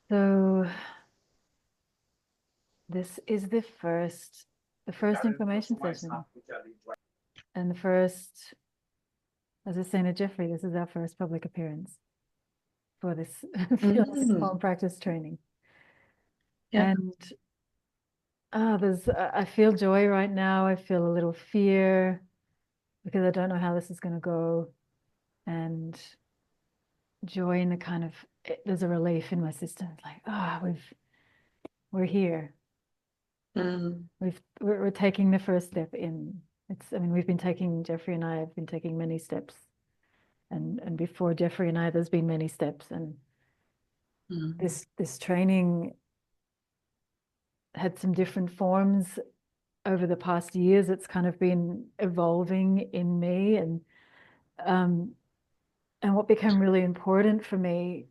So this is the first information session. And the first, as I was saying to Jeffrey, this is our first public appearance for this feelings informed practice training. Yeah. And I feel joy right now. I feel a little fear because I don't know how this is going to go. And joy in the kind of, there's a relief in my system. It's like, we're here. We're taking the first step in. Jeffrey and I have been taking many steps, and before Jeffrey and I, there's been many steps, and this training had some different forms over the past years. It's kind of been evolving in me, and what became really important for me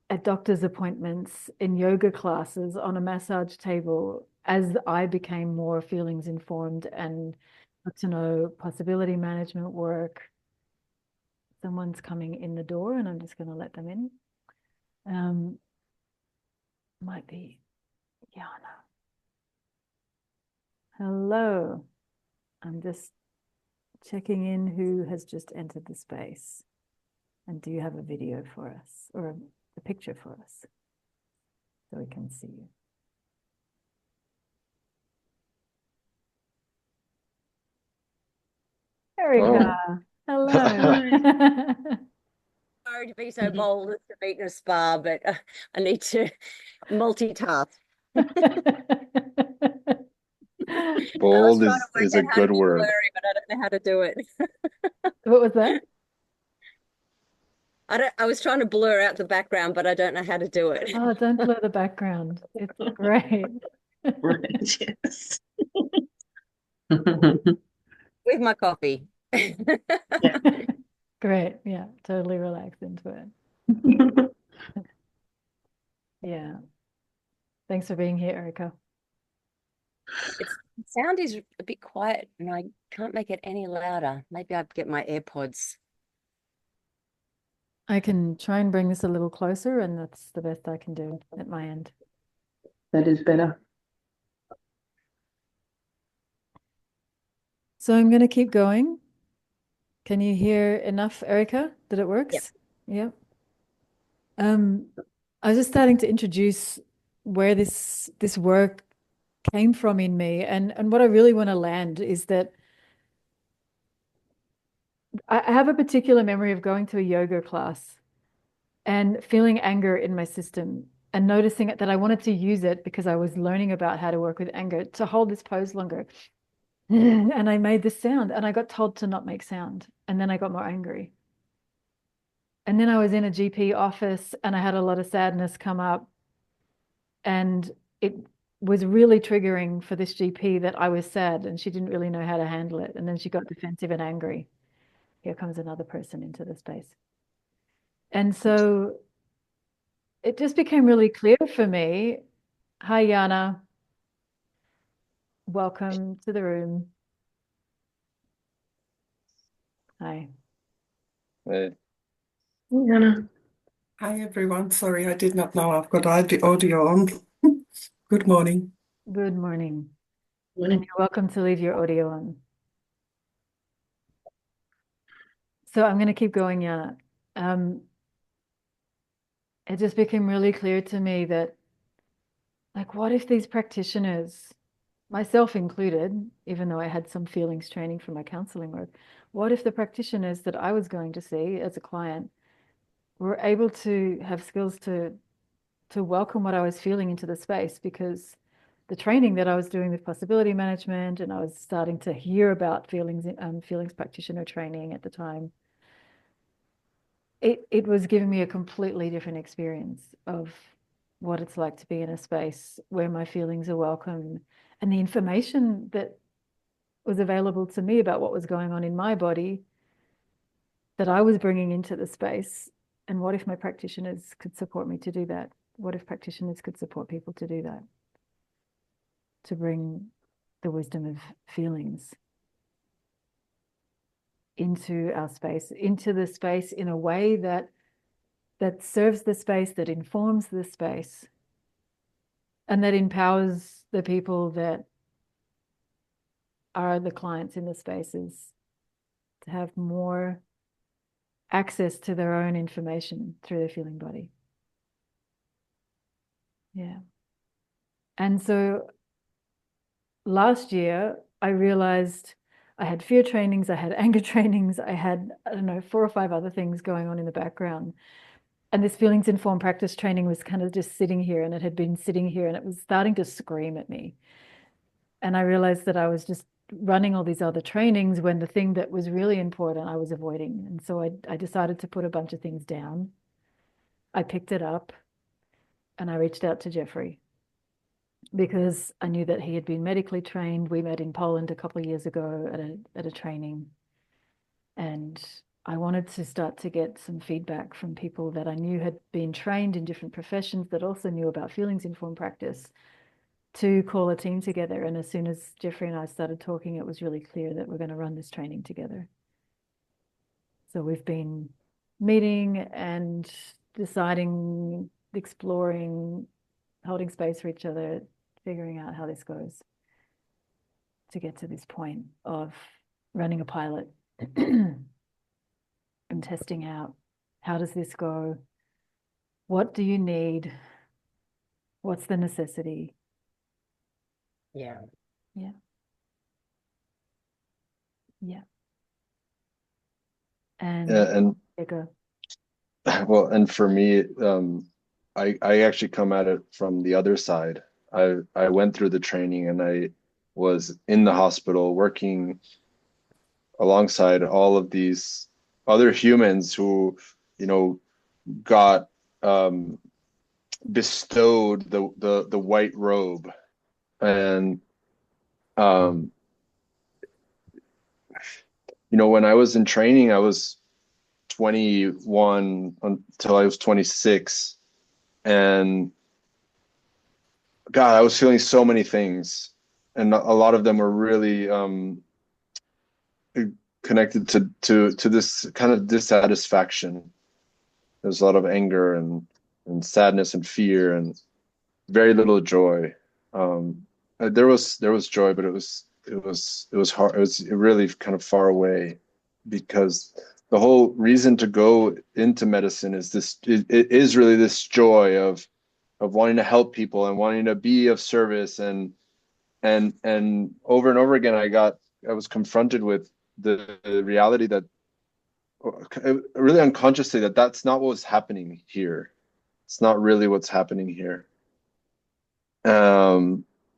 at doctor's appointments, in yoga classes, on a massage table, as I became more feelings informed and got to know possibility management work. Someone's coming in the door and I'm just going to let them in. Might be Yana. Hello. I'm just checking in who has just entered the space. And do you have a video for us or a picture for us so we can see you? Erica. Hello. Sorry to be so bold as to meet in a spa, but I need to multitask. Bold is a good word. Blurry, but I don't know how to do it. What was that? I was trying to blur out the background, but I don't know how to do it. Oh, don't blur the background. It's great. Yes. With my coffee. Yeah. Great. Yeah, totally relax into it. Yeah. Thanks for being here, Erica. The sound is a bit quiet and I can't make it any louder. Maybe I'll get my AirPods. I can try and bring this a little closer, and that's the best I can do at my end. That is better. So I'm going to keep going. Can you hear enough, Erica, that it works? Yep. I was just starting to introduce where this work came from in me, and what I really want to land is that I have a particular memory of going to a yoga class and feeling anger in my system and noticing it, that I wanted to use it because I was learning about how to work with anger, to hold this pose longer. And I made this sound and I got told to not make sound. And then I got more angry. And then I was in a GP office and I had a lot of sadness come up. And it was really triggering for this GP that I was sad and she didn't really know how to handle it. And then she got defensive and angry. Here comes another person into the space. And so it just became really clear for me. Hi, Yana. Welcome to the room. Hi. Hey. Yana. Hi, everyone. Sorry, I did not know I've got the audio on. Good morning. Good morning. Morning. And you're welcome to leave your audio on. So I'm going to keep going, Yana. It just became really clear to me that, like, what if these practitioners, myself included, even though I had some feelings training from my counseling work, what if the practitioners that I was going to see as a client were able to have skills to welcome what I was feeling into the space? Because the training that I was doing with possibility management, and I was starting to hear about feelings practitioner training at the time, it was giving me a completely different experience of what it's like to be in a space where my feelings are welcome, and the information that was available to me about what was going on in my body that I was bringing into the space. And what if my practitioners could support me to do that? What if practitioners could support people to do that? To bring the wisdom of feelings into our space, into the space in a way that that serves the space, that informs the space, and that empowers the people that are the clients in the spaces to have more access to their own information through their feeling body. Yeah. And so last year, I realized I had fear trainings, I had anger trainings, I had, I don't know, 4 or 5 other things going on in the background. And this feelings informed practice training was kind of just sitting here, and it had been sitting here, and it was starting to scream at me. And I realized that I was just running all these other trainings when the thing that was really important I was avoiding. And so I decided to put a bunch of things down. I picked it up and I reached out to Jeffrey because I knew that he had been medically trained. We met in Poland a couple of years ago at a training. And I wanted to start to get some feedback from people that I knew had been trained in different professions that also knew about feelings informed practice, to call a team together. And as soon as Jeffrey and I started talking, it was really clear that we're going to run this training together. So we've been meeting and deciding, exploring, holding space for each other, figuring out how this goes to get to this point of running a pilot and testing out, how does this go? What do you need? What's the necessity? Yeah. Yeah. Yeah. And Yeah, and go. well, and for me, I actually come at it from the other side. I went through the training and I was in the hospital working alongside all of these other humans who, you know, got bestowed the white robe. And you know, when I was in training, I was 21 until I was 26. And God, I was feeling so many things. And a lot of them were really connected to this kind of dissatisfaction. There's a lot of anger and sadness and fear and very little joy. There was joy, but it was hard. It was really kind of far away, because the whole reason to go into medicine is this. It is really this joy of wanting to help people and wanting to be of service, and over and over again I was confronted with the reality that really unconsciously that's not what was happening here. It's not really what's happening here.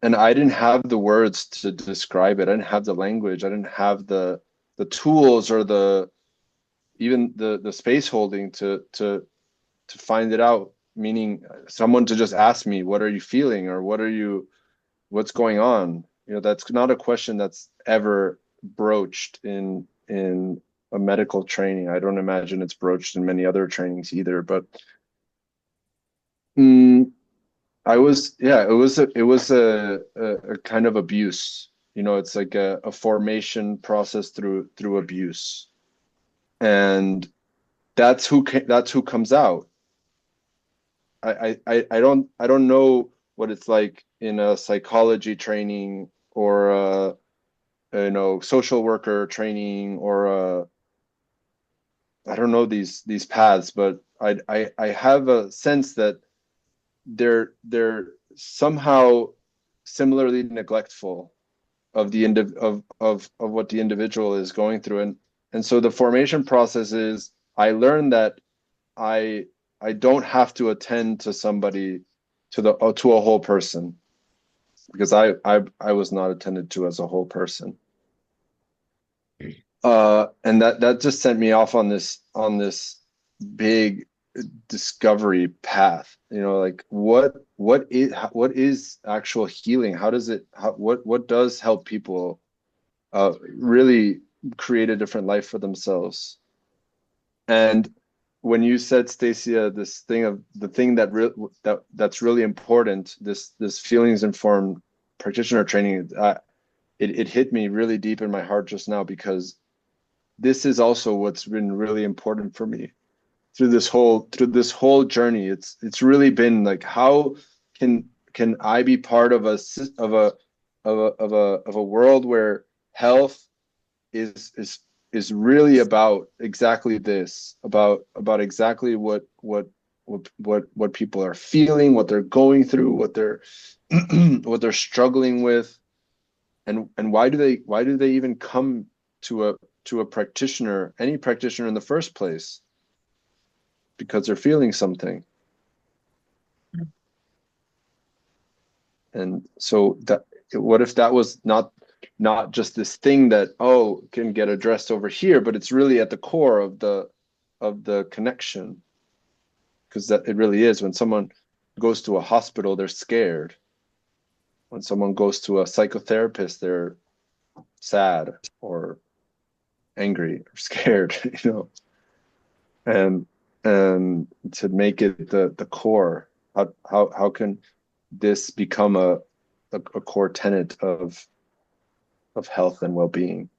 And I didn't have the words to describe it. I didn't have the language. I didn't have the tools or even the space holding to find it out. Meaning, someone to just ask me, "What are you feeling?" or "What's going on?" You know, that's not a question that's ever broached in a medical training. I don't imagine it's broached in many other trainings either. But it was a kind of abuse. You know, it's like a formation process through abuse, and that's who comes out. I don't know what it's like in a psychology training or social worker training or I don't know these paths, but I have a sense that they're somehow similarly neglectful of of what the individual is going through. And so the formation process is, I learned that I don't have to attend to somebody to a whole person, because I was not attended to as a whole person. And that just sent me off on this big discovery path. You know, like what is actual healing? How does what does help people really create a different life for themselves? And when you said, Stacia, this thing of the thing that's really important, this feelings informed practitioner training, it hit me really deep in my heart just now, because this is also what's been really important for me. through this whole journey. It's really been like, how can I be part of a world where health is really about exactly this, about exactly what people are feeling, what they're going through, what they're what they're struggling with, and why do they even come to a practitioner, any practitioner in the first place? Because they're feeling something. And so that, what if that was not just this thing that, oh, can get addressed over here, but it's really at the core of the connection? Because that it really is. When someone goes to a hospital, they're scared. When someone goes to a psychotherapist, they're sad or angry or scared, and to make it the core, how can this become a core tenet of health and well-being?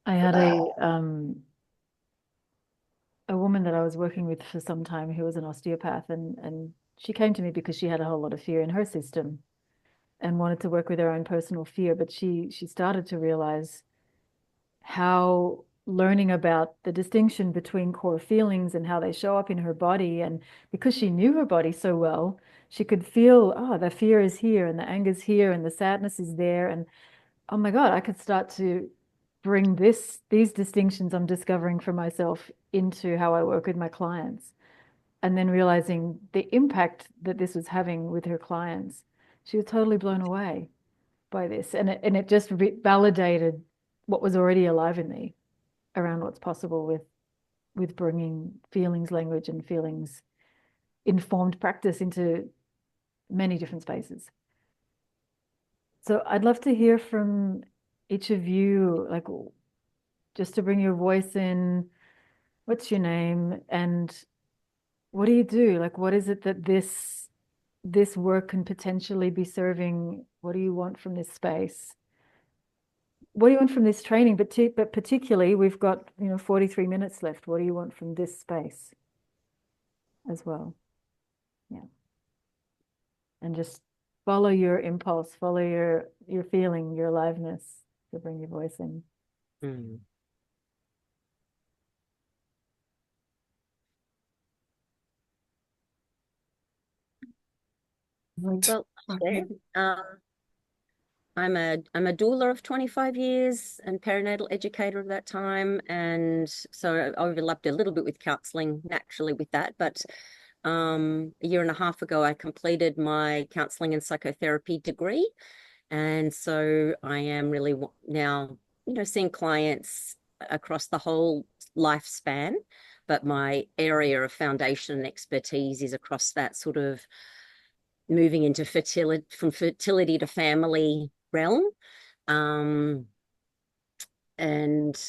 I had a woman that I was working with for some time who was an osteopath, and she came to me because she had a whole lot of fear in her system and wanted to work with her own personal fear. But she started to realize how learning about the distinction between core feelings and how they show up in her body, and because she knew her body so well, she could feel, oh, the fear is here and the anger's here and the sadness is there, and oh my God, I could start to bring these distinctions I'm discovering for myself into how I work with my clients. And then realizing the impact that this was having with her clients. She was totally blown away by this. And it just validated what was already alive in me around what's possible with bringing feelings, language, and feelings informed practice into many different spaces. So I'd love to hear from each of you, like, just to bring your voice in, what's your name and what do you do? Like, what is it that this work can potentially be serving? What do you want from this space? What do you want from this training? But particularly, we've got 43 minutes left. What do you want from this space as well? Yeah. And just follow your impulse, follow your feeling, your aliveness to bring your voice in. Mm. Right. Well, Okay. I'm a doula of 25 years and perinatal educator of that time, and so I overlapped a little bit with counselling naturally with that. But a year and a half ago, I completed my counselling and psychotherapy degree, and so I am really now, seeing clients across the whole lifespan. But my area of foundation and expertise is across that sort of moving into fertility, from fertility to family realm. Um, and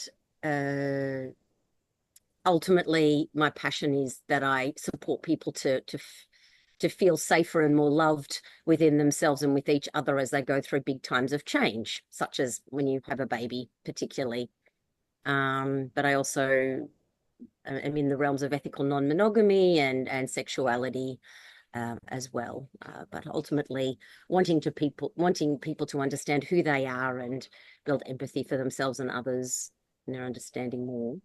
ultimately, my passion is that I support people to feel safer and more loved within themselves and with each other as they go through big times of change, such as when you have a baby, particularly. But I also am in the realms of ethical non-monogamy and sexuality as well. But ultimately, wanting people to understand who they are and build empathy for themselves and others, and their understanding more.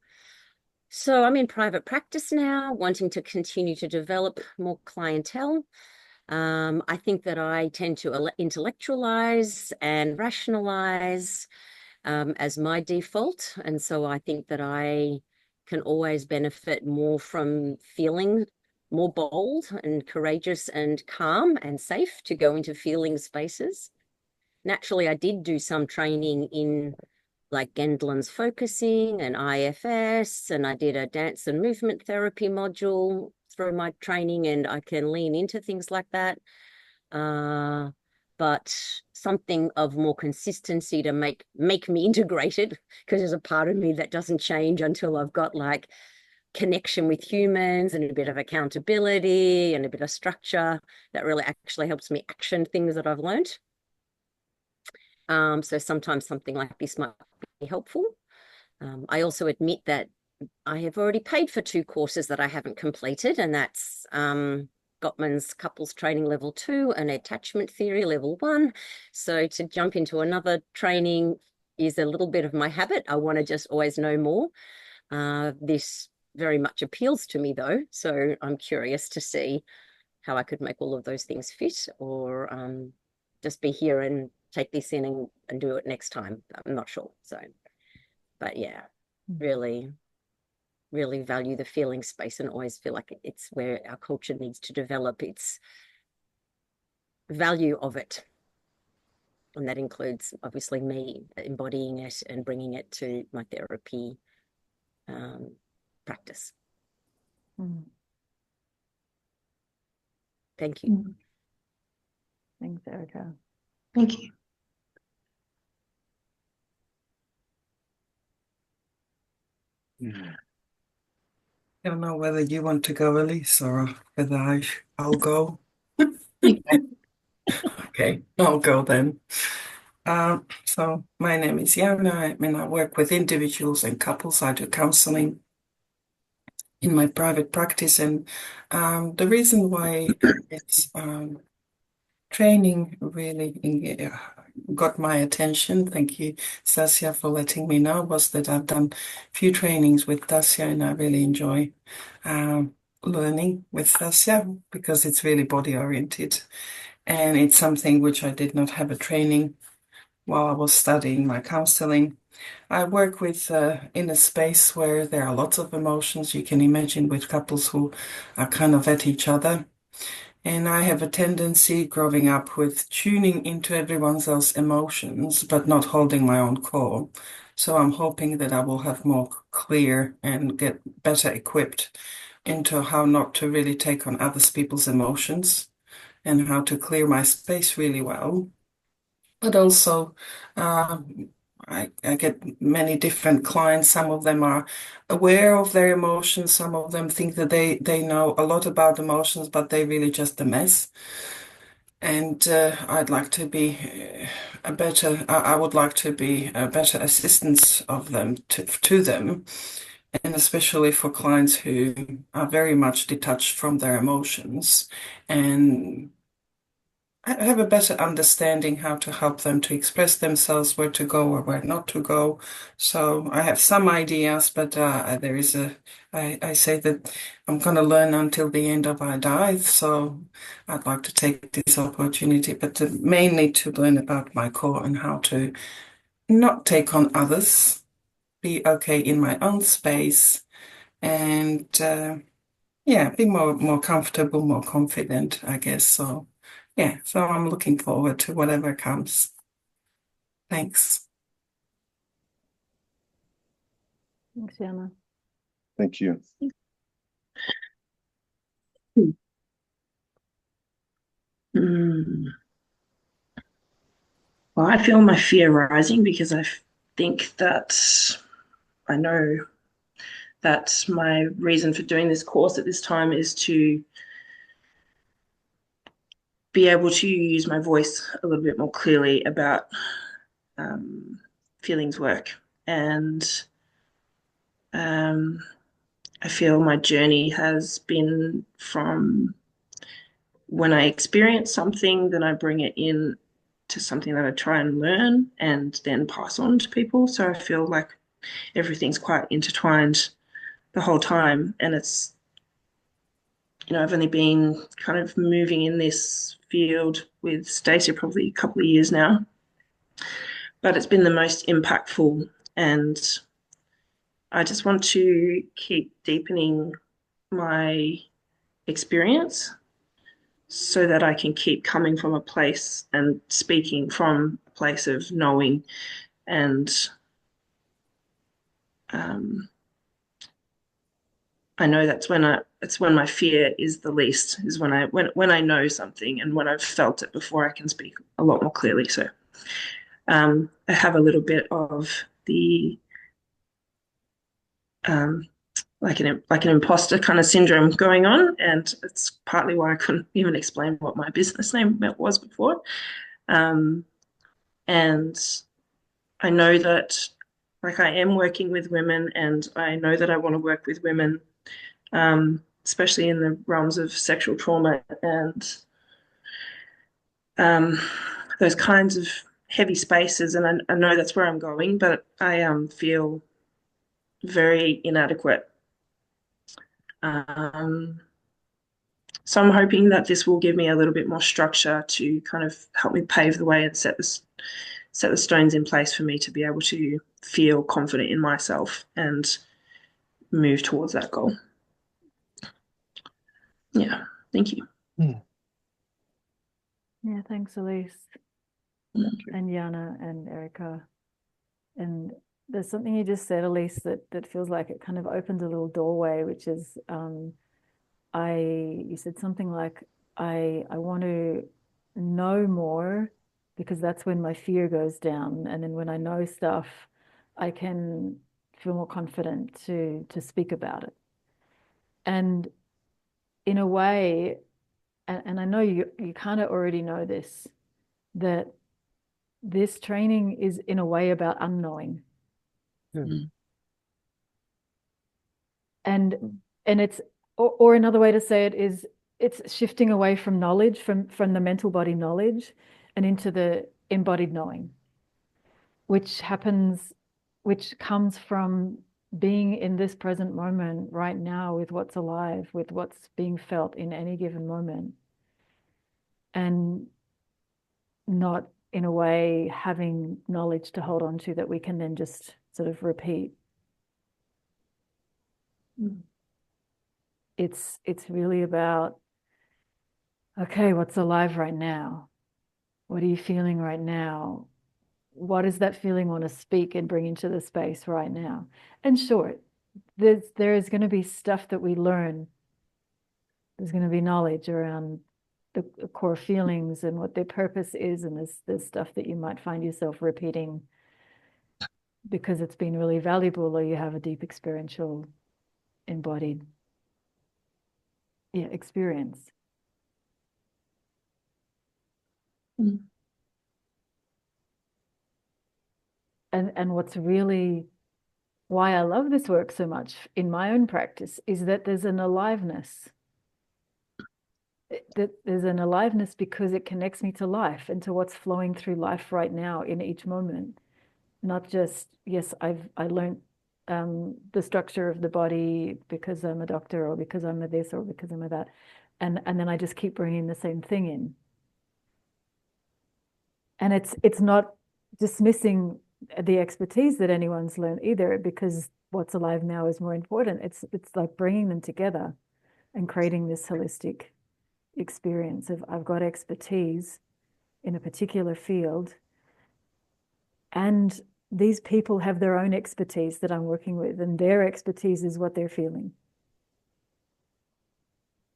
So I'm in private practice now, wanting to continue to develop more clientele. I think that I tend to intellectualize and rationalize as my default. And so I think that I can always benefit more from feeling more bold and courageous and calm and safe to go into feeling spaces. Naturally, I did do some training in like Gendlin's focusing and IFS, and I did a dance and movement therapy module through my training, and I can lean into things like that. But something of more consistency to make me integrated, because there's a part of me that doesn't change until I've got like connection with humans and a bit of accountability and a bit of structure that really actually helps me action things that I've learned. So sometimes something like this might helpful. I also admit that I have already paid for 2 courses that I haven't completed, and that's Gottman's Couples Training Level 2 and Attachment Theory Level 1. So to jump into another training is a little bit of my habit. I want to just always know more. This very much appeals to me, though, so I'm curious to see how I could make all of those things fit, or just be here and take this in and do it next time. I'm not sure. So, but yeah, really value the feeling space, and always feel like it's where our culture needs to develop its value of it. And that includes obviously me embodying it and bringing it to my therapy practice. Thank you. Thanks, Erica. Thank you. I don't know whether you want to go, Elise, or whether I'll go. Okay. Okay, I'll go then. So my name is Yana. I work with individuals and couples. I do counseling in my private practice, and the reason why it's training really got my attention. Thank you, Sasha, for letting me know. Was that I've done a few trainings with Sasha, and I really enjoy learning with Sasha because it's really body oriented, and it's something which I did not have a training while I was studying my counseling. I work with in a space where there are lots of emotions. You can imagine with couples who are kind of at each other. And I have a tendency growing up with tuning into everyone else's emotions, but not holding my own core. So I'm hoping that I will have more clear and get better equipped into how not to really take on other people's emotions and how to clear my space really well. But also, I get many different clients. Some of them are aware of their emotions. Some of them think that they know a lot about emotions, but they really just a mess. And I'd like to be I would like to be a better assistance of them to them, and especially for clients who are very much detached from their emotions and I have a better understanding how to help them to express themselves, where to go or where not to go. So I have some ideas, but I say that I'm going to learn until the end of I die. So I'd like to take this opportunity, but mainly to learn about my core and how to not take on others, be okay in my own space, and yeah, be more comfortable, more confident, I guess. So yeah, so I'm looking forward to whatever comes. Thanks. Thanks, Yana. Thank you. Mm. Well, I feel my fear rising because I think that I know that my reason for doing this course at this time is to be able to use my voice a little bit more clearly about feelings work. And I feel my journey has been from when I experience something, then I bring it in to something that I try and learn and then pass on to people. So I feel like everything's quite intertwined the whole time. And it's, I've only been kind of moving in this field with Stacey probably a couple of years now, but it's been the most impactful. And I just want to keep deepening my experience so that I can keep coming from a place and speaking from a place of knowing and I know it's when my fear is the least, is when I know something and when I've felt it before I can speak a lot more clearly. So I have a little bit of the like an imposter kind of syndrome going on, and it's partly why I couldn't even explain what my business name was before. And I know that like I am working with women, and I know that I want to work with women, especially in the realms of sexual trauma and um, those kinds of heavy spaces. And I know that's where I'm going, but I feel very inadequate. Um, so I'm hoping that this will give me a little bit more structure to kind of help me pave the way and set the stones in place for me to be able to feel confident in myself and move towards that goal. Yeah, thank you. Yeah, thanks, Elise. Thank you. And Yana and Erica. And there's something you just said, Elise, that feels like it kind of opened a little doorway, which is you said something like, I want to know more because that's when my fear goes down. And then when I know stuff, I can feel more confident to speak about it. And in a way, and I know you kind of already know this, that this training is in a way about unknowing. Mm. And it's or another way to say it is it's shifting away from knowledge, from the mental body knowledge and into the embodied knowing, which comes from being in this present moment right now with what's alive, with what's being felt in any given moment, and not in a way having knowledge to hold on to that we can then just sort of repeat. It's really about, okay, what's alive right now? What are you feeling right now? What does that feeling want to speak and bring into the space right now? And sure, there is going to be stuff that we learn. There's going to be knowledge around the core feelings and what their purpose is, and there's stuff that you might find yourself repeating because it's been really valuable, or you have a deep experiential embodied experience. Mm. And what's really why I love this work so much in my own practice is that there's an aliveness. That there's an aliveness because it connects me to life and to what's flowing through life right now in each moment. Not just, yes, I learned the structure of the body because I'm a doctor, or because I'm a this, or because I'm a that, and then I just keep bringing the same thing in. And it's not dismissing the expertise that anyone's learned either, because what's alive now is more important. It's like bringing them together and creating this holistic experience of, I've got expertise in a particular field, and these people have their own expertise that I'm working with, and their expertise is what they're feeling.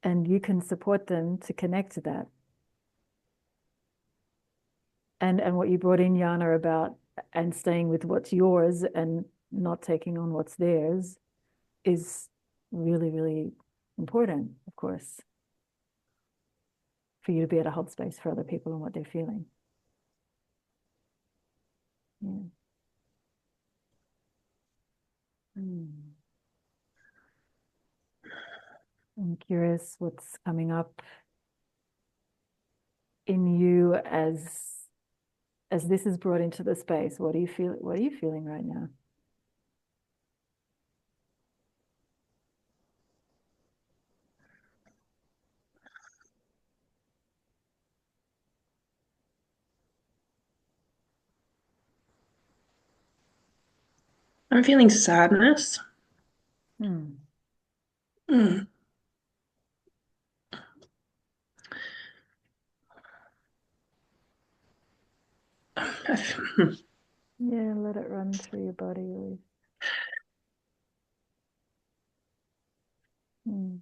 And you can support them to connect to that. And what you brought in, Yana, about and staying with what's yours and not taking on what's theirs is really, really important, of course, for you to be able to hold space for other people and what they're feeling. Yeah. I'm curious what's coming up in you as this is brought into the space. What do you feel? What are you feeling right now? I'm feeling sadness. Hmm. Mm. Yeah, let it run through your body, really. Hmm.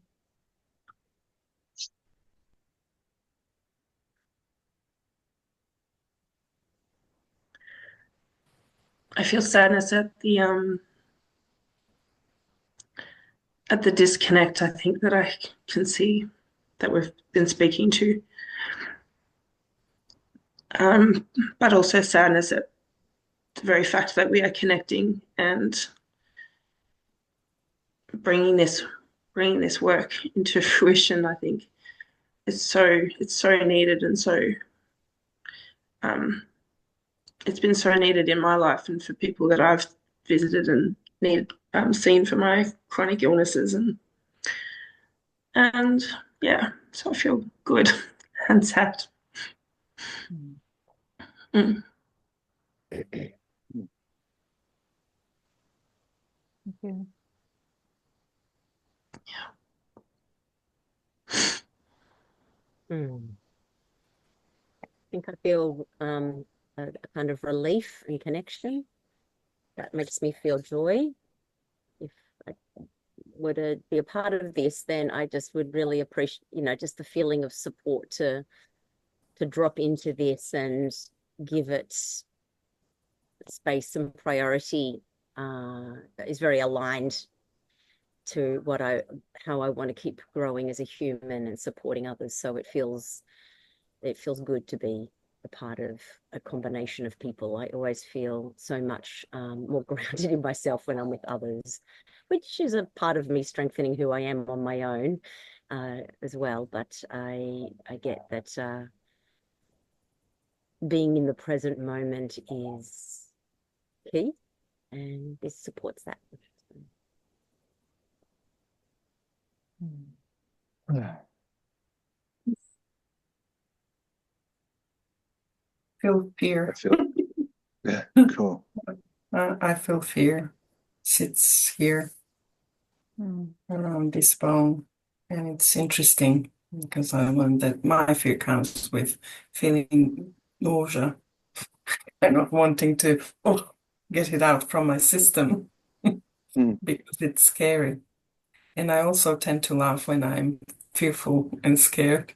I feel sadness at the disconnect, I think, that I can see that we've been speaking to. But also sadness at the very fact that we are connecting and bringing this work into fruition, I think it's so needed, and so um, it's been so needed in my life and for people that I've visited and seen for my chronic illnesses, and yeah, so I feel good and sad. Mm. Okay. Mm. I think I feel a kind of relief and connection. That makes me feel joy. If I were to be a part of this, then I just would really appreciate, just the feeling of support to drop into this and give it space and priority is very aligned to how I want to keep growing as a human and supporting others. So it feels good to be a part of a combination of people. I always feel so much more grounded in myself when I'm with others, which is a part of me strengthening who I am on my own as well. But I get that being in the present moment is key, and this supports that. Feel fear. Yeah, cool. I feel fear. Sits here around this bone, and it's interesting because I learned that my fear comes with feeling nausea and not wanting to get it out from my system because it's scary. And I also tend to laugh when I'm fearful and scared.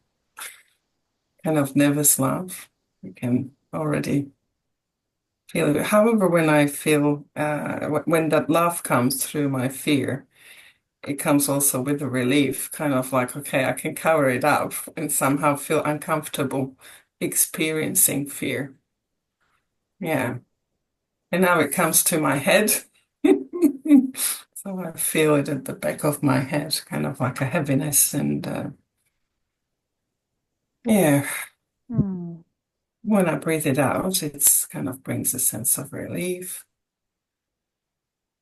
Kind of nervous laugh. You can already feel it. However, when I feel when that laugh comes through my fear, it comes also with a relief, kind of like, okay, I can cover it up and somehow feel uncomfortable experiencing fear. Yeah. And now it comes to my head. So I feel it at the back of my head, kind of like a heaviness. And yeah, when I breathe it out, it's kind of brings a sense of relief.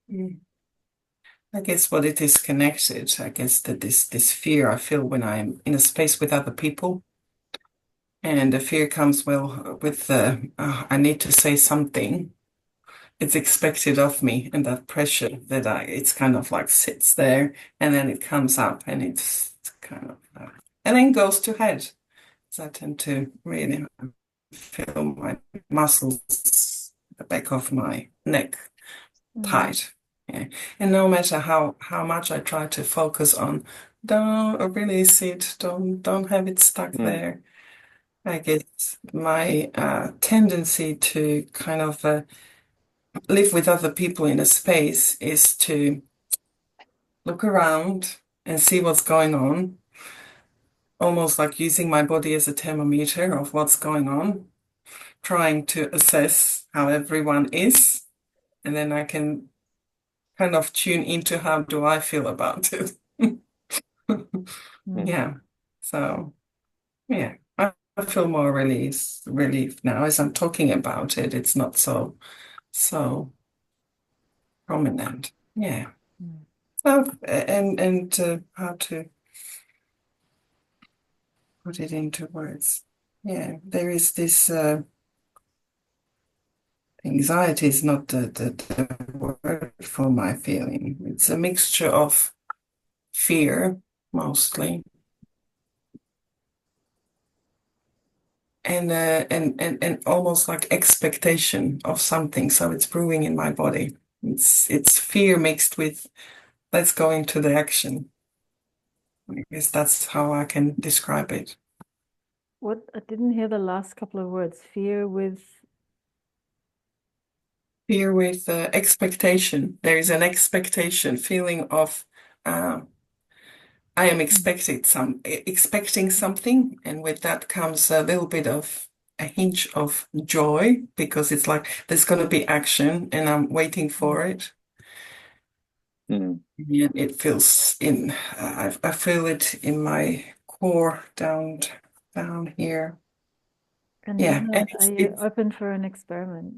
I guess what it is connected, I guess that this fear I feel when I'm in a space with other people. And the fear comes, well, with the, I need to say something. It's expected of me, and that pressure that it's kind of like sits there, and then it comes up, and it's kind of, and then goes to head. So I tend to really feel my muscles, the back of my neck tight. Yeah. And no matter how much I try to focus on, don't release it, don't have it stuck there. I guess my tendency to kind of live with other people in a space is to look around and see what's going on, almost like using my body as a thermometer of what's going on, trying to assess how everyone is, and then I can kind of tune into how do I feel about it. Yeah. So, yeah, I feel more relief now as I'm talking about it. It's not so prominent. Yeah. So, and how to put it into words. Yeah, there is this anxiety is not the word for my feeling. It's a mixture of fear, mostly, and almost like expectation of something. So it's brewing in my body. It's fear mixed with let's go into the action. I guess that's how I can describe it. What? I didn't hear the last couple of words. Fear with Expectation. There is an expectation, feeling of I am expecting something, and with that comes a little bit of a hinge of joy because it's like there's going to be action and I'm waiting for it. Mm. And it feels I feel it in my core down here. And Yeah, and Yana, are you open for an experiment?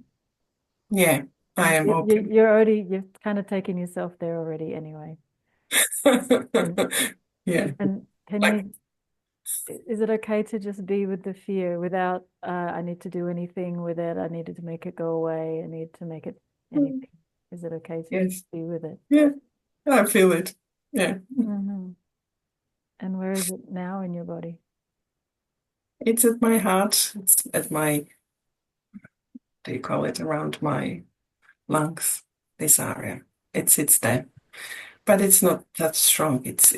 yeah, I am open. You've kind of taken yourself there already anyway. And Yeah, and can like you, is it okay to just be with the fear without, I need to do anything with it, I needed to make it go away, I need to make it anything? Is it okay to just yes, be with it? yeah, I feel it. Yeah, Hmm. And where is it now in your body? it's at my heart. It's at my, do you call it, around my lungs, this area. It sits there, but it's not that strong. It's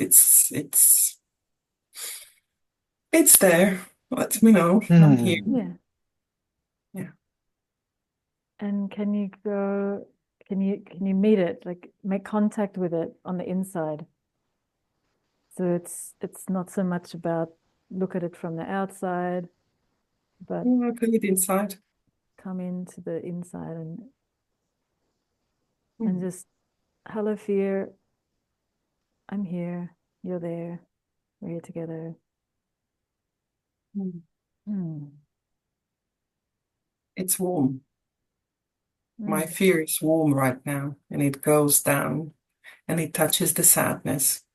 there. Let me know. I'm here. Mm. Yeah. Yeah. And can you meet it, like make contact with it on the inside? So it's not so much about look at it from the outside, but Yeah, I feel it inside. come into the inside and Mm. just, hello fear, I'm here, you're there, we're here together. Mm. Hmm. It's warm. My Mm. fear is warm right now, and it goes down and it touches the sadness.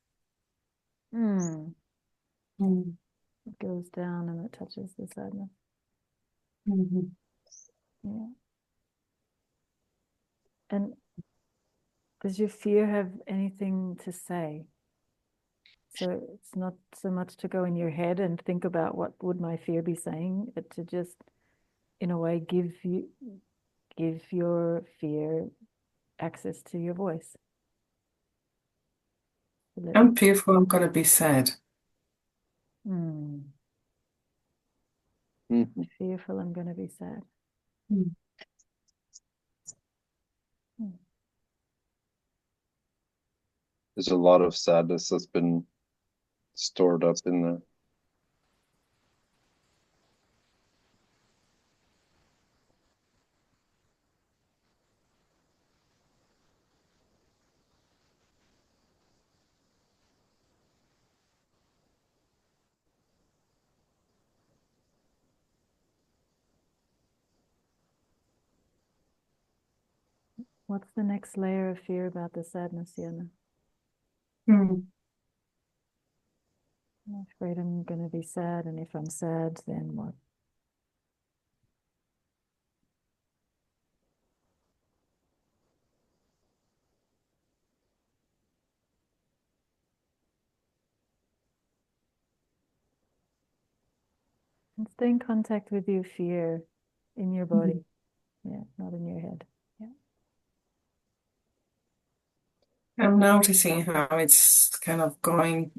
Mm. Mm. It goes down and it touches the sadness. Mhm. Yeah. And does your fear have anything to say? So it's not so much to go in your head and think about what would my fear be saying, but to just, in a way, give your fear access to your voice. Let you, I'm fearful I'm gonna be sad. hmm, Mhm. fearful I'm going to be sad. Mm. Hmm. There's a lot of sadness that's been stored up in there. What's the next layer of fear about the sadness, Yana? Mm. I'm afraid I'm going to be sad, and if I'm sad, then what? And stay in contact with your fear in your body. Mhm. Yeah, not in your head. Yeah. I'm noticing how it's kind of going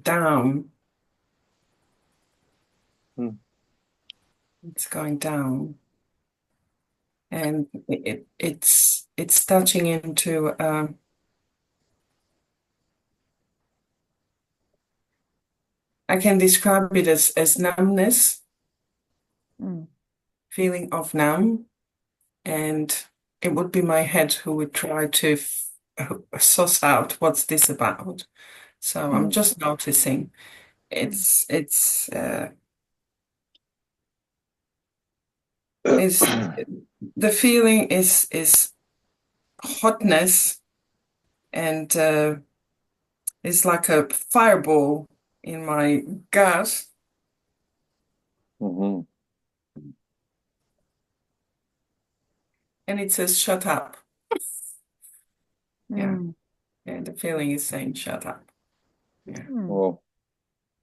down. Mm. It's going down, and it's touching into. I can describe it as numbness, Mm. feeling of numb, and it would be my head who would try to suss out what's this about. So I'm Mm. just noticing. It's is the feeling is hotness and it's like a fireball in my gut, Mhm. and it says shut up. Yeah, Mm. yeah, the feeling is saying shut up. Yeah, Mm. Well,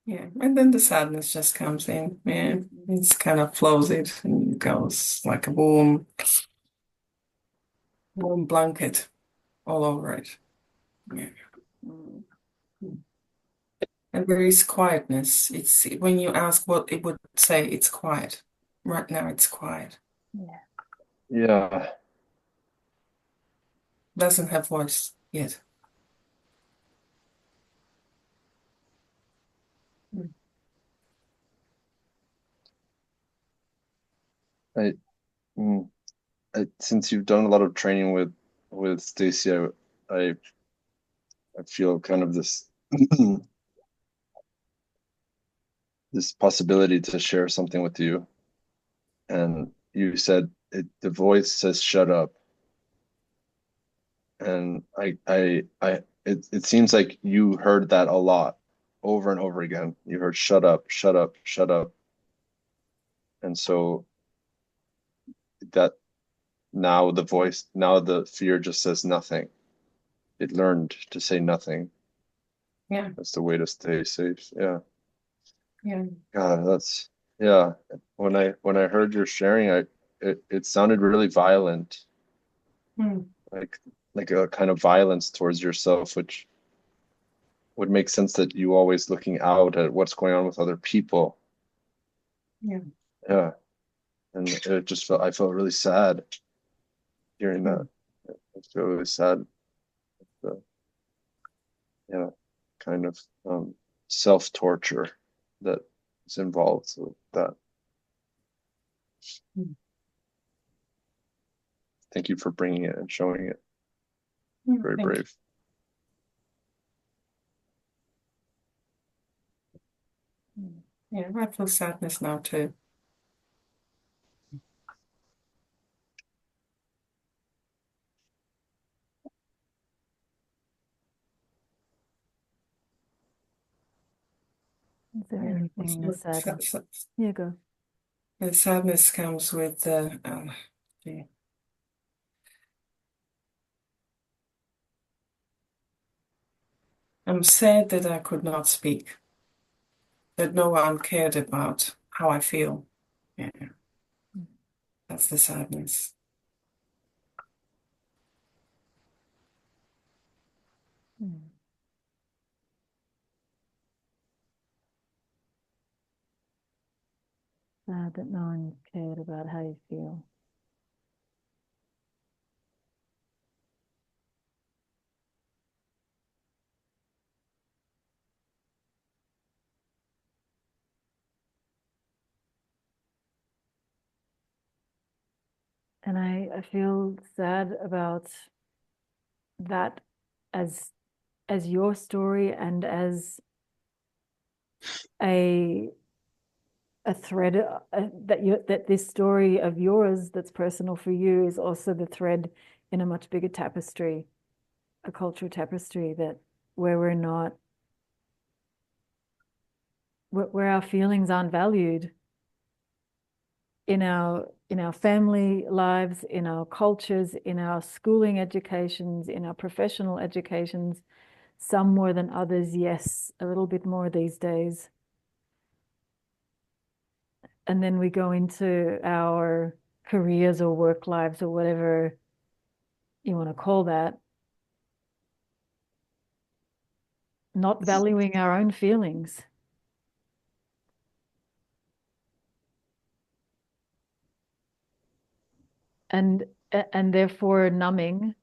yeah, and then the sadness just comes in. Yeah, it's kind of flows it and goes like a warm blanket all over it. Yeah. Mm. And there is quietness. It's when you ask what it would say, it's quiet. Right now, it's quiet. Yeah. yeah. Doesn't have voice yet. Mm. I, mm, since you've done a lot of training with Stacey, I I feel kind of this this possibility to share something with you. And you said the voice says shut up, and it seems like you heard that a lot over and over again. You heard shut up, shut up, shut up, and so that now the fear just says nothing. It learned to say nothing. Yeah. That's the way to stay safe. Yeah. Yeah. God, that's yeah. When I heard your sharing, it sounded really violent, Mm. like like a kind of violence towards yourself, which would make sense that you always looking out at what's going on with other people. Yeah. Yeah. And it just I felt really sad hearing that. I feel really sad. The, yeah, kind of self-torture that is involved with that. Mm. Thank you for bringing it and showing it. Very Thank brave. you. Yeah, I feel sadness now too. Is there Yeah. anything the sadness? Yeah, go. The sadness comes with the I'm sad that I could not speak, that no one cared about how I feel. Yeah, that's the sadness. Mm. Sad that no one cared about how you feel. And I feel sad about that as your story and as a thread that this story of yours that's personal for you is also the thread in a much bigger tapestry, a cultural tapestry that where we're not where our feelings aren't valued in our family lives, in our cultures, in our schooling educations, in our professional educations, some more than others, yes, a little bit more these days. And then we go into our careers or work lives or whatever you want to call that, not valuing our own feelings. And therefore numbing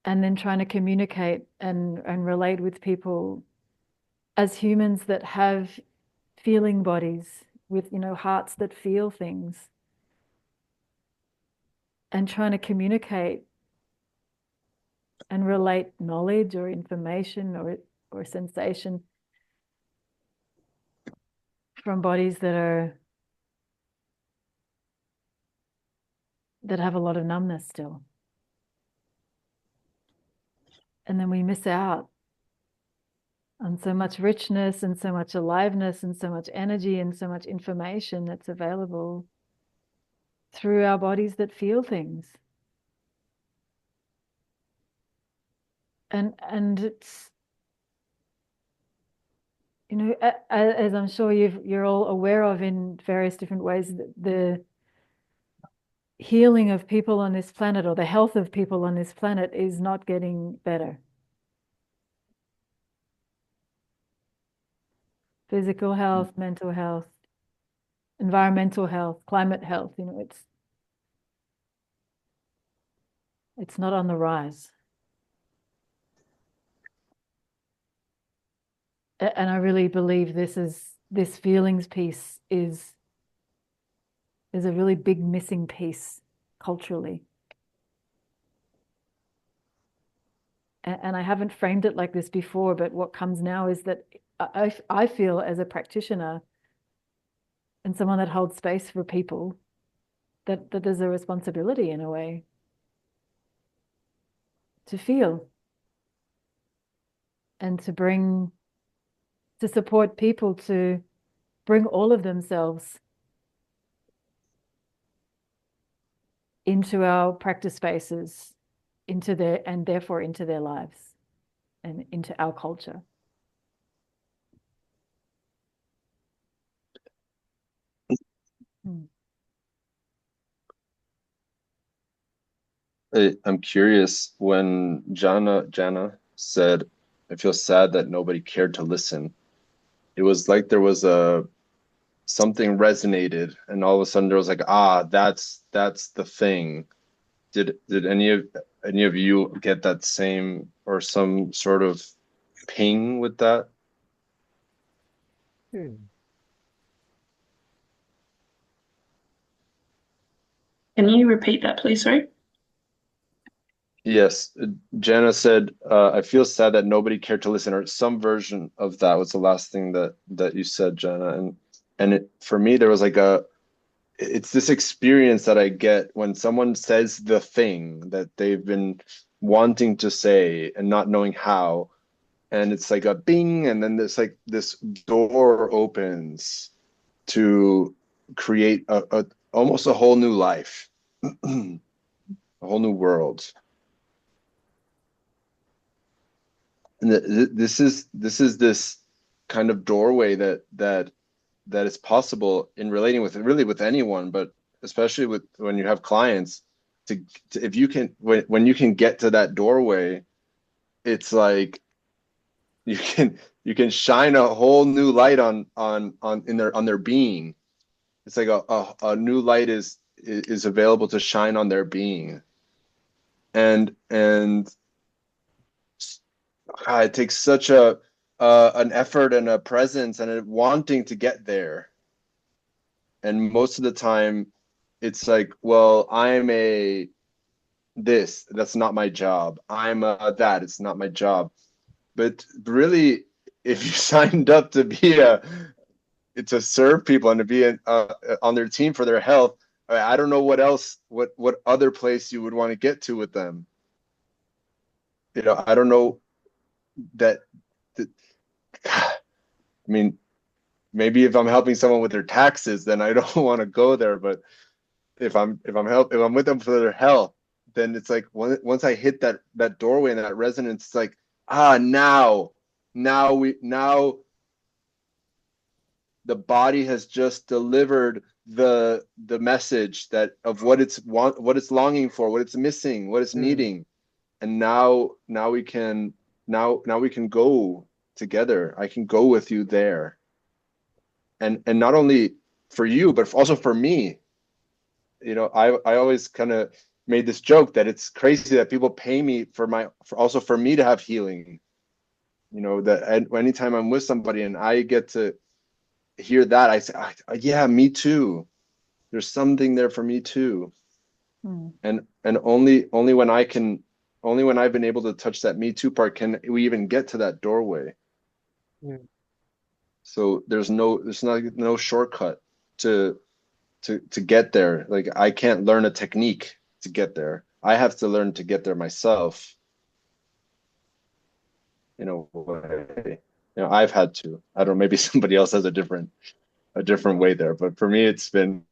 and then trying to communicate and relate with people as humans that have feeling bodies with hearts that feel things, and trying to communicate and relate knowledge or information or sensation from bodies that have a lot of numbness still. And then we miss out on so much richness and so much aliveness and so much energy and so much information that's available through our bodies that feel things. And it's, as I'm sure you're all aware of in various different ways, the healing of people on this planet, or the health of people on this planet, is not getting better. Physical health, mental health, environmental health, climate health, it's not on the rise. And I really believe this is this feelings piece is a really big missing piece culturally. And I haven't framed it like this before, but what comes now is that I feel as a practitioner and someone that holds space for people that there's a responsibility in a way to feel and to support people to bring all of themselves into our practice spaces, and therefore into their lives and into our culture. I'm curious when Jana said, "I feel sad that nobody cared to listen." It was like there was something resonated, and all of a sudden there was like, that's the thing. Did any of you get that same or some sort of ping with that? Can you repeat that, please? Sorry. Yes, Jana said, "I feel sad that nobody cared to listen," or some version of that was the last thing that you said, Jana. And for me, there was like it's this experience that I get when someone says the thing that they've been wanting to say and not knowing how, and it's like a bing, and then there's like this door opens to create a almost a whole new life, a whole new world. And this is this kind of doorway that is possible in relating with really with anyone, but especially with when you have clients. To if you can when you can get to that doorway, it's like you can shine a whole new light on their being. It's like a new light is available to shine on their being, and it takes such an effort and a presence and a wanting to get there. And most of the time it's like, well, I'm a this, that's not my job. I'm a that, it's not my job. But really, if you signed up to be to serve people and to be on their team for their health, I don't know what else, what other place you would want to get to with them. I don't know that I mean, maybe if I'm helping someone with their taxes, then I don't want to go there. But if I'm with them for their health, then it's like once I hit that doorway and that resonance, it's like, now the body has just delivered the message that of what it's longing for, what it's missing, what it's needing, and now we can go together. I can go with you there, and not only for you but also for me. I always kind of made this joke that it's crazy that people pay me for me to have healing. That anytime I'm with somebody and I get to hear that, I say, yeah, me too. There's something there for me too. And only when I've been able to touch that me too part can we even get to that doorway. So there's no shortcut to get there. Like, I can't learn a technique to get there. I have to learn to get there myself. Way. I've had to. I don't know, maybe somebody else has a different way there, but for me it's been,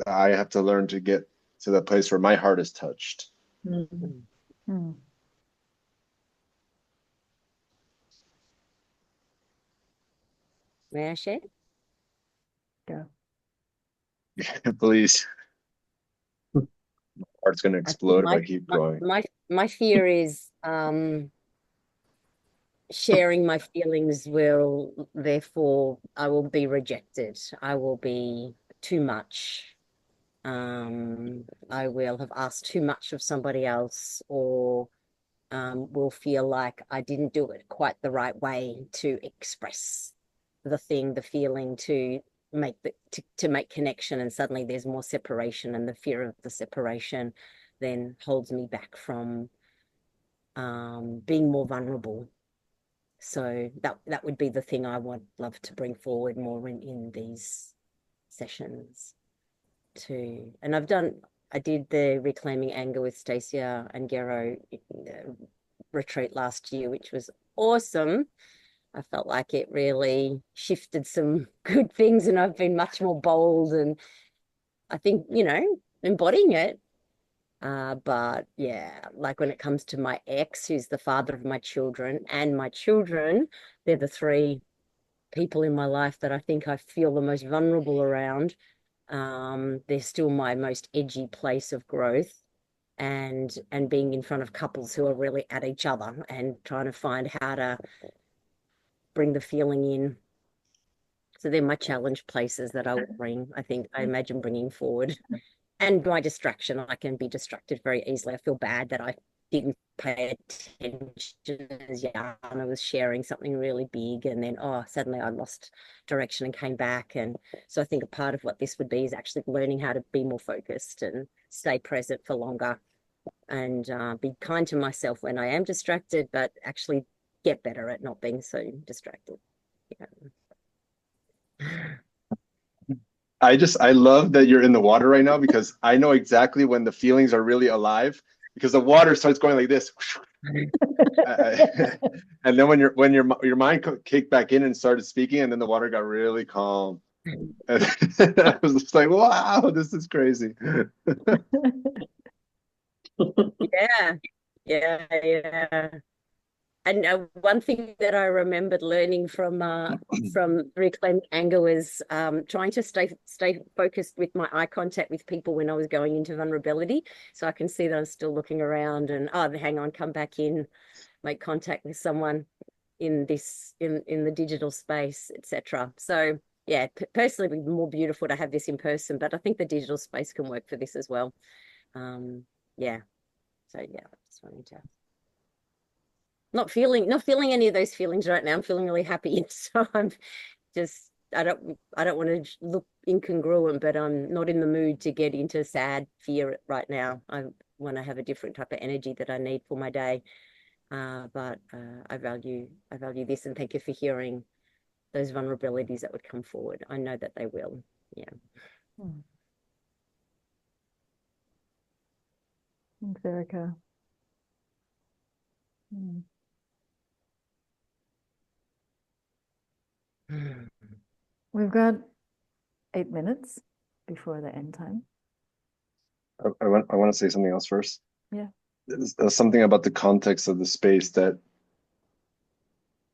I have to learn to get to the place where my heart is touched. May I share? Go. Please. My heart's going to explode if I keep going. My fear is sharing my feelings will, therefore, I will be rejected. I will be too much. I will have asked too much of somebody else, or will feel like I didn't do it quite the right way to express the feeling to make to make connection, and suddenly there's more separation, and the fear of the separation then holds me back from being more vulnerable. So that would be the thing I would love to bring forward more in these sessions too. And I did the Reclaiming Anger with Stacia and Gero retreat last year, which was awesome. I felt like it really shifted some good things, and I've been much more bold, and I think, embodying it. But yeah, like when it comes to my ex, who's the father of my children, and my children, they're the three people in my life that I think I feel the most vulnerable around. They're still my most edgy place of growth, and being in front of couples who are really at each other and trying to find how to bring the feeling in. So they're my challenge places that I imagine bringing forward. And my distraction, I can be distracted very easily. I feel bad that I didn't pay attention as Yana was sharing something really big, and then suddenly I lost direction and came back. And so I think a part of what this would be is actually learning how to be more focused and stay present for longer, and be kind to myself when I am distracted, but actually get better at not being so distracted. Yeah. I love that you're in the water right now, because I know exactly when the feelings are really alive, because the water starts going like this. And then when your mind kicked back in and started speaking, and then the water got really calm. And I was just like, wow, this is crazy. Yeah. Yeah. And one thing that I remembered learning from Reclaiming Anger was trying to stay focused with my eye contact with people when I was going into vulnerability, so I can see that I'm still looking around, and hang on, come back in, make contact with someone in the digital space, etc. So yeah, personally, it'd be more beautiful to have this in person, but I think the digital space can work for this as well. Yeah. So yeah, just wanting to. Not feeling any of those feelings right now. I'm feeling really happy. So I'm just, I don't want to look incongruent, but I'm not in the mood to get into sad fear right now. I want to have a different type of energy that I need for my day. But I value this, and thank you for hearing those vulnerabilities that would come forward. I know that they will. Yeah. Thanks, Erica. We've got 8 minutes before the end time. I want to say something else first. Yeah. There's something about the context of the space that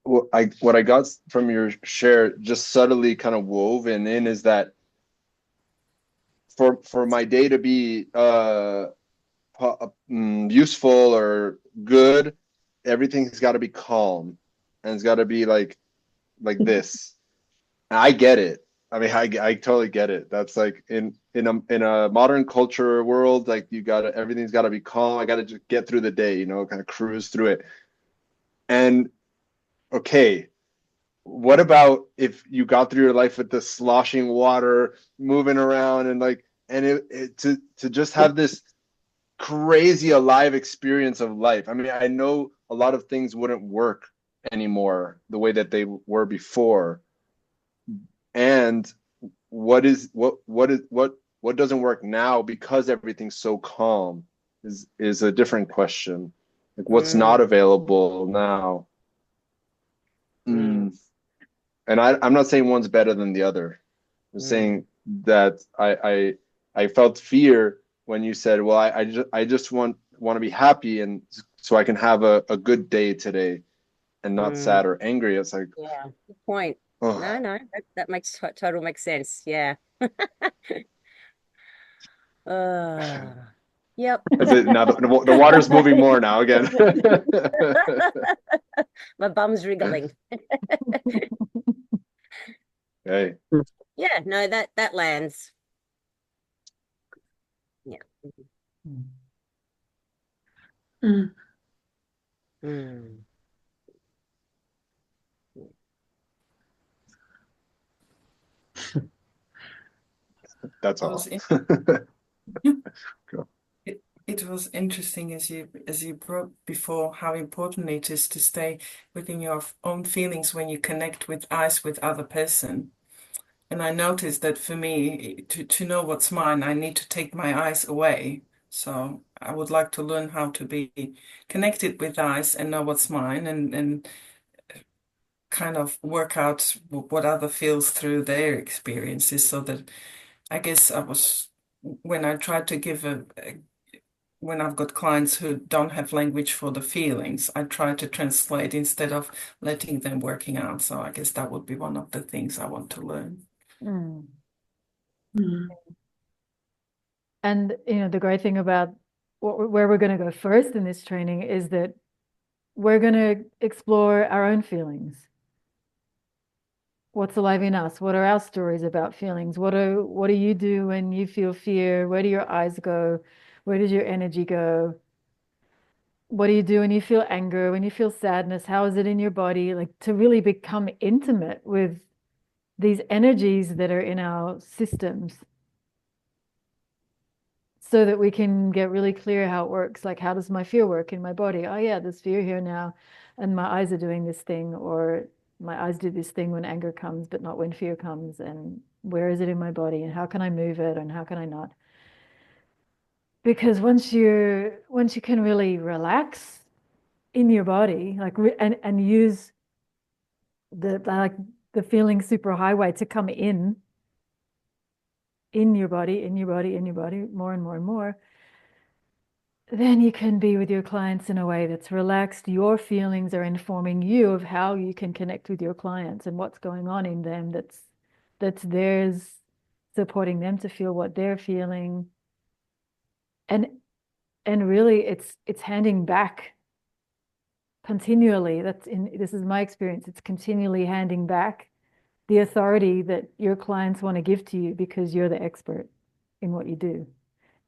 what I got from your share, just subtly kind of woven in, is that for my day to be useful or good, everything's got to be calm, and it's got to be like this. I get it. I mean, I totally get it. That's like in a modern culture world, like everything's got to be calm. I got to just get through the day, kind of cruise through it. And okay, what about if you got through your life with the sloshing water, moving around, and to just have this crazy alive experience of life. I mean, I know a lot of things wouldn't work anymore the way that they were before. And what doesn't work now, because everything's so calm, is a different question. Like, what's not available now? And I'm not saying one's better than the other. I'm saying that I felt fear when you said, well, I just want to be happy, and so I can have a good day today and not sad or angry. It's like, yeah, good point. No, that makes total makes sense. Yeah. Yep. Now the water's moving more now again. My bum's wriggling. Hey. Yeah, no, that lands. Yeah. That's It was all. in- Cool. it was interesting as you brought before how important it is to stay within your own feelings when you connect with eyes with other person. And I noticed that for me, to know what's mine, I need to take my eyes away. So I would like to learn how to be connected with eyes and know what's mine and kind of work out what other feels through their experiences so that I guess when I try to give when I've got clients who don't have language for the feelings, I try to translate instead of letting them working out. So I guess that would be one of the things I want to learn. Mm. Mm. And the great thing about where we're going to go first in this training is that we're going to explore our own feelings. What's alive in us? What are our stories about feelings? What do you do when you feel fear? Where do your eyes go? Where does your energy go? What do you do when you feel anger, when you feel sadness? How is it in your body? Like, to really become intimate with these energies that are in our systems so that we can get really clear how it works. Like, how does my fear work in my body? Oh yeah, there's fear here now, and my eyes are doing this thing, or my eyes do this thing when anger comes, but not when fear comes. And where is it in my body, and how can I move it, and how can I not? Because once you can really relax in your body, like and use the feeling superhighway to come in your body, in your body, in your body, more and more and more, then you can be with your clients in a way that's relaxed. Your feelings are informing you of how you can connect with your clients and what's going on in them that's theirs, supporting them to feel what they're feeling. And really it's handing back continually. This is my experience. It's continually handing back the authority that your clients want to give to you because you're the expert in what you do.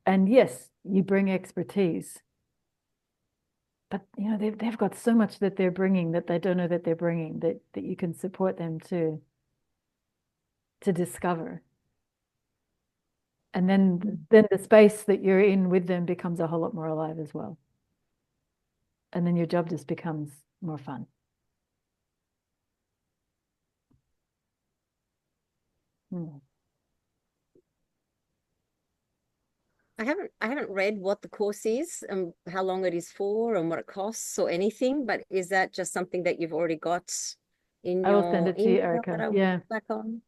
And yes, you bring expertise, but they've got so much that they're bringing that they don't know that they're bringing, that you can support them to discover. And then the space that you're in with them becomes a whole lot more alive as well. And then your job just becomes more fun. Hmm. I haven't read what the course is and how long it is for and what it costs or anything, but is that just something that you've already got in I will send your it to you, email that Erica. I will Yeah. look back on?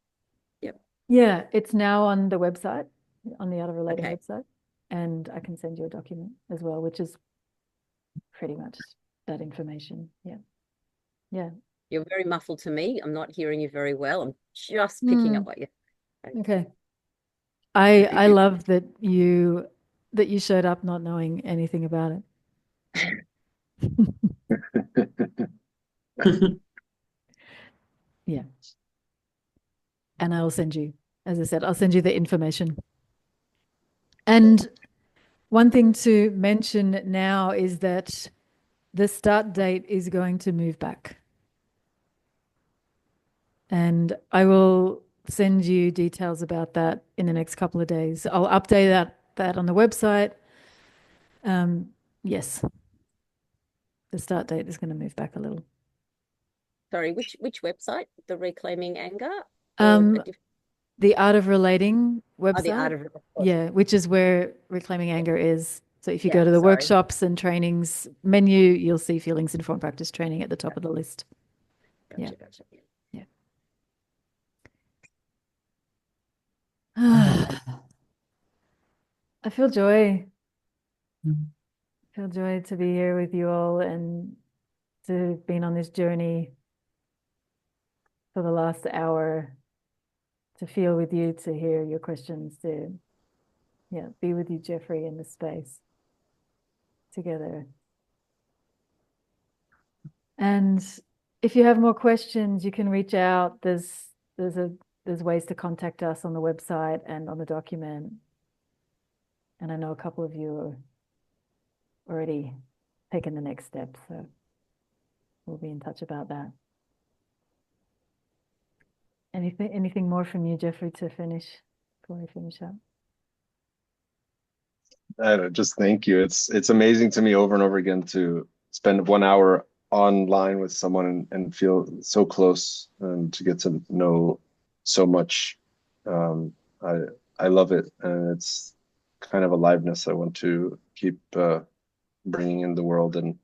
Yep. Yeah, it's now on the website, on the Art of Relating Okay. website. And I can send you a document as well, which is pretty much that information. Yeah. Yeah. You're very muffled to me. I'm not hearing you very well. I'm just picking up what you're saying. Okay. I love that you showed up not knowing anything about it. Yeah. And I will send you, as I said, I'll send you the information. And one thing to mention now is that the start date is going to move back. And I will send you details about that in the next couple of days. I'll update that on the website. Yes, the start date is going to move back a little. Sorry, which website? The Reclaiming Anger or The Art of Relating oh, the Art website. of It, of course. Yeah, which is where Reclaiming Anger is. So if you go Yeah, to the sorry. workshops and trainings menu, you'll see Feelings Informed Practice Training at the top of the list. Gotcha. Yeah. I feel joy. I feel joy to be here with you all and to have been on this journey for the last hour, to feel with you, to hear your questions, to be with you, Jeffrey, in this space together. And if you have more questions, you can reach out. There's ways to contact us on the website and on the document. And I know a couple of you are already taking the next step, so we'll be in touch about that. Anything more from you, Jeffrey, to finish before we finish up? I don't, just thank you. It's amazing to me over and over again to spend 1 hour online with someone and feel so close and to get to know so much. Um, I I love it, and it's kind of aliveness I want to keep bringing in the world. And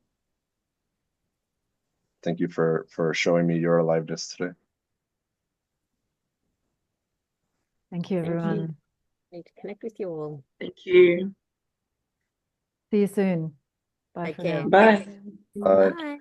thank you for showing me your aliveness today. Thank you, Thank you. everyone. Need to connect with you all. Thank you. See you soon. Bye Take for care. now. Bye. Bye. Bye.